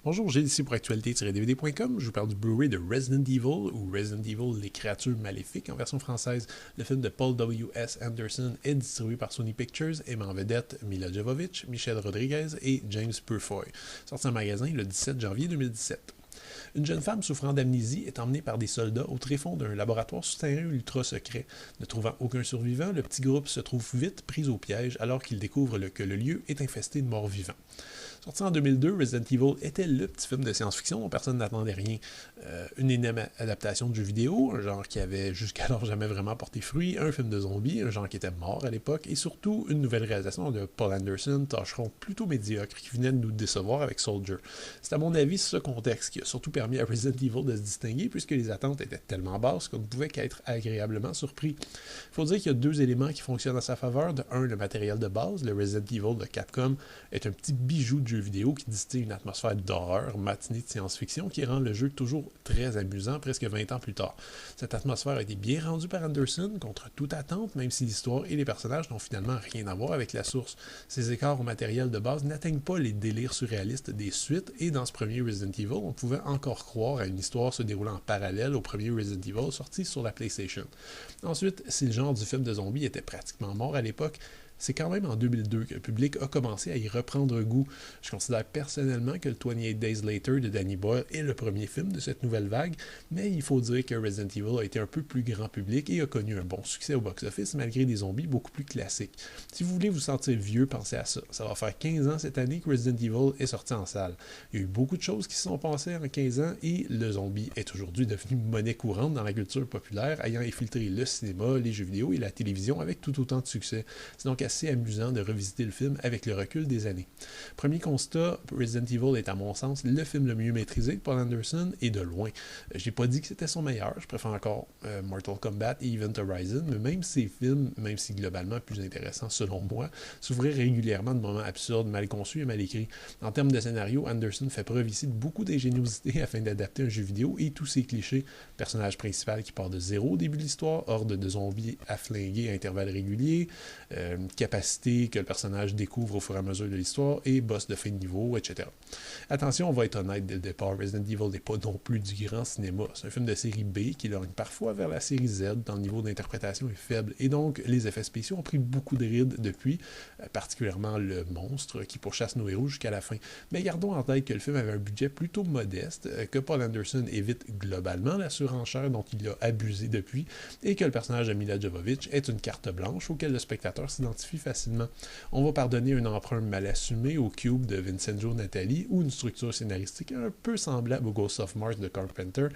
Bonjour, Gilles ici pour actualité-dvd.com. Je vous parle du Blu-ray de Resident Evil, ou Resident Evil, les créatures maléfiques en version française. Le film de Paul W.S. Anderson est distribué par Sony Pictures et met en vedette Mila Jovovich, Michelle Rodriguez et James Purefoy. Sorti en magasin le 17 janvier 2017. Une jeune femme souffrant d'amnésie est emmenée par des soldats au tréfonds d'un laboratoire souterrain ultra secret. Ne trouvant aucun survivant, le petit groupe se trouve vite pris au piège alors qu'il découvre que le lieu est infesté de morts vivants. Sorti en 2002, Resident Evil était le petit film de science-fiction dont personne n'attendait rien. Une énième adaptation de jeu vidéo, un genre qui avait jusqu'alors jamais vraiment porté fruit, un film de zombies, un genre qui était mort à l'époque, et surtout une nouvelle réalisation de Paul Anderson, tâcheron plutôt médiocre, qui venait de nous décevoir avec Soldier. C'est à mon avis ce contexte qui a surtout permis à Resident Evil de se distinguer, puisque les attentes étaient tellement basses qu'on ne pouvait qu'être agréablement surpris. Il faut dire qu'il y a deux éléments qui fonctionnent à sa faveur. De un, le matériel de base, le Resident Evil de Capcom est un petit bijou de jeu vidéo qui distille une atmosphère d'horreur, matinée de science-fiction, qui rend le jeu toujours très amusant presque 20 ans plus tard. Cette atmosphère a été bien rendue par Anderson, contre toute attente, même si l'histoire et les personnages n'ont finalement rien à voir avec la source. Ces écarts au matériel de base n'atteignent pas les délires surréalistes des suites, et dans ce premier Resident Evil, on pouvait encore croire à une histoire se déroulant en parallèle au premier Resident Evil sorti sur la PlayStation. Ensuite, si le genre du film de zombies était pratiquement mort à l'époque, c'est quand même en 2002 que le public a commencé à y reprendre goût. Je considère personnellement que le 28 Days Later de Danny Boyle est le premier film de cette nouvelle vague, mais il faut dire que Resident Evil a été un peu plus grand public et a connu un bon succès au box-office malgré des zombies beaucoup plus classiques. Si vous voulez vous sentir vieux, pensez à ça. Ça va faire 15 ans cette année que Resident Evil est sorti en salle. Il y a eu beaucoup de choses qui se sont passées en 15 ans et le zombie est aujourd'hui devenu monnaie courante dans la culture populaire, ayant infiltré le cinéma, les jeux vidéo et la télévision avec tout autant de succès. C'est donc assez amusant de revisiter le film avec le recul des années. Premier constat, Resident Evil est à mon sens le film le mieux maîtrisé de Paul Anderson et de loin. J'ai pas dit que c'était son meilleur, je préfère encore Mortal Kombat et Event Horizon, mais même ces films, même si globalement plus intéressants selon moi, s'ouvraient régulièrement de moments absurdes, mal conçus et mal écrits. En termes de scénario, Anderson fait preuve ici de beaucoup d'ingéniosité afin d'adapter un jeu vidéo et tous ses clichés. Personnage principal qui part de zéro au début de l'histoire, horde de zombies à flinguer à intervalles réguliers, capacité que le personnage découvre au fur et à mesure de l'histoire et boss de fin de niveau, etc. Attention, on va être honnête dès le départ, Resident Evil n'est pas non plus du grand cinéma. C'est un film de série B qui lorgne parfois vers la série Z, dans le niveau d'interprétation est faible, et donc les effets spéciaux ont pris beaucoup de rides depuis, particulièrement le monstre qui pourchasse nos héros jusqu'à la fin. Mais gardons en tête que le film avait un budget plutôt modeste, que Paul Anderson évite globalement la surenchère dont il a abusé depuis, et que le personnage de Mila Jovovich est une carte blanche auquel le spectateur s'identifie facilement. On va pardonner un emprunt mal assumé au Cube de Vincenzo Natali ou une structure scénaristique un peu semblable au Ghost of Mars de Carpenter,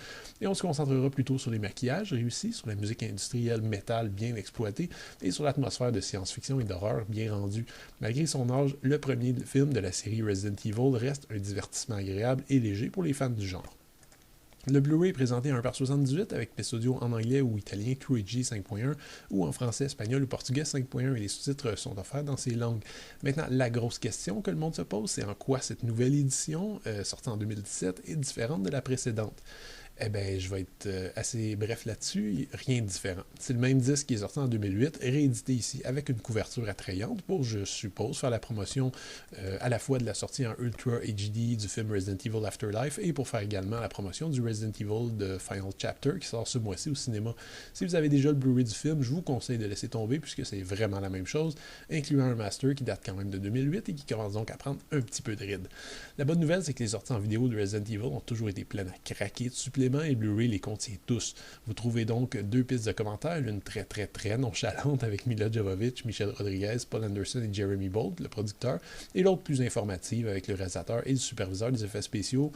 et on se concentrera plutôt sur les maquillages réussis, sur la musique industrielle métal bien exploitée et sur l'atmosphère de science-fiction et d'horreur bien rendue. Malgré son âge, le premier film de la série Resident Evil reste un divertissement agréable et léger pour les fans du genre. Le Blu-ray est présenté à 1/78 avec piste audio en anglais ou italien QHD 5.1 ou en français, espagnol ou portugais 5.1 et les sous-titres sont offerts dans ces langues. Maintenant, la grosse question que le monde se pose, c'est en quoi cette nouvelle édition, sortie en 2017, est différente de la précédente. Eh bien, je vais être assez bref là-dessus, rien de différent. C'est le même disque qui est sorti en 2008, réédité ici avec une couverture attrayante pour, je suppose, faire la promotion à la fois de la sortie en Ultra HD du film Resident Evil Afterlife et pour faire également la promotion du Resident Evil de Final Chapter qui sort ce mois-ci au cinéma. Si vous avez déjà le Blu-ray du film, je vous conseille de laisser tomber puisque c'est vraiment la même chose, incluant un master qui date quand même de 2008 et qui commence donc à prendre un petit peu de ride. La bonne nouvelle, c'est que les sorties en vidéo de Resident Evil ont toujours été pleines à craquer de suppléments et Blu-ray les contient tous. Vous trouvez donc deux pistes de commentaires, l'une très nonchalante avec Mila Jovovich, Michelle Rodriguez, Paul Anderson et Jeremy Bolt, le producteur, et l'autre plus informative avec le réalisateur et le superviseur des effets spéciaux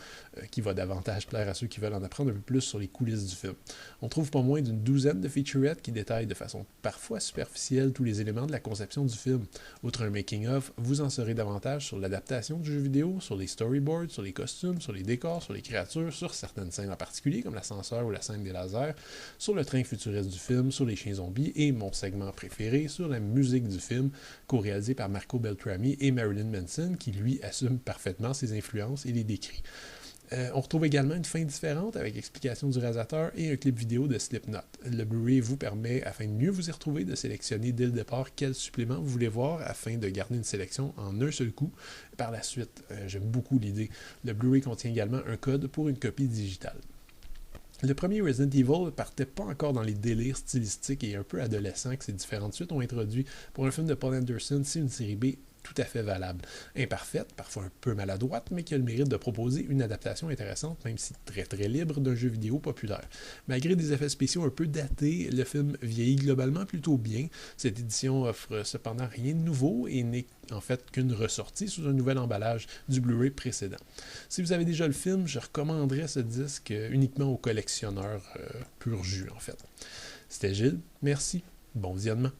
qui va davantage plaire à ceux qui veulent en apprendre un peu plus sur les coulisses du film. On trouve pas moins d'une douzaine de featurettes qui détaillent de façon parfois superficielle tous les éléments de la conception du film. Outre un making-of, vous en saurez davantage sur l'adaptation du jeu vidéo, sur les storyboards, sur les costumes, sur les décors, sur les créatures, sur certaines scènes en particulier, comme l'ascenseur ou la scène des lasers, sur le train futuriste du film, sur les chiens zombies et mon segment préféré, sur la musique du film, co-réalisé par Marco Beltrami et Marilyn Manson, qui lui assume parfaitement ses influences et les décrit. On retrouve également une fin différente avec explication du réalisateur et un clip vidéo de Slipknot. Le Blu-ray vous permet, afin de mieux vous y retrouver, de sélectionner dès le départ quel supplément vous voulez voir afin de garder une sélection en un seul coup. Par la suite, j'aime beaucoup l'idée. Le Blu-ray contient également un code pour une copie digitale. Le premier Resident Evil partait pas encore dans les délires stylistiques et un peu adolescents que ces différentes suites ont introduit. Pour un film de Paul Anderson, c'est une série B tout à fait valable. Imparfaite, parfois un peu maladroite, mais qui a le mérite de proposer une adaptation intéressante, même si très très libre, d'un jeu vidéo populaire. Malgré des effets spéciaux un peu datés, le film vieillit globalement plutôt bien. Cette édition offre cependant rien de nouveau et n'est en fait qu'une ressortie sous un nouvel emballage du Blu-ray précédent. Si vous avez déjà le film, je recommanderais ce disque uniquement aux collectionneurs pur jus en fait. C'était Gilles, merci, bon visionnement.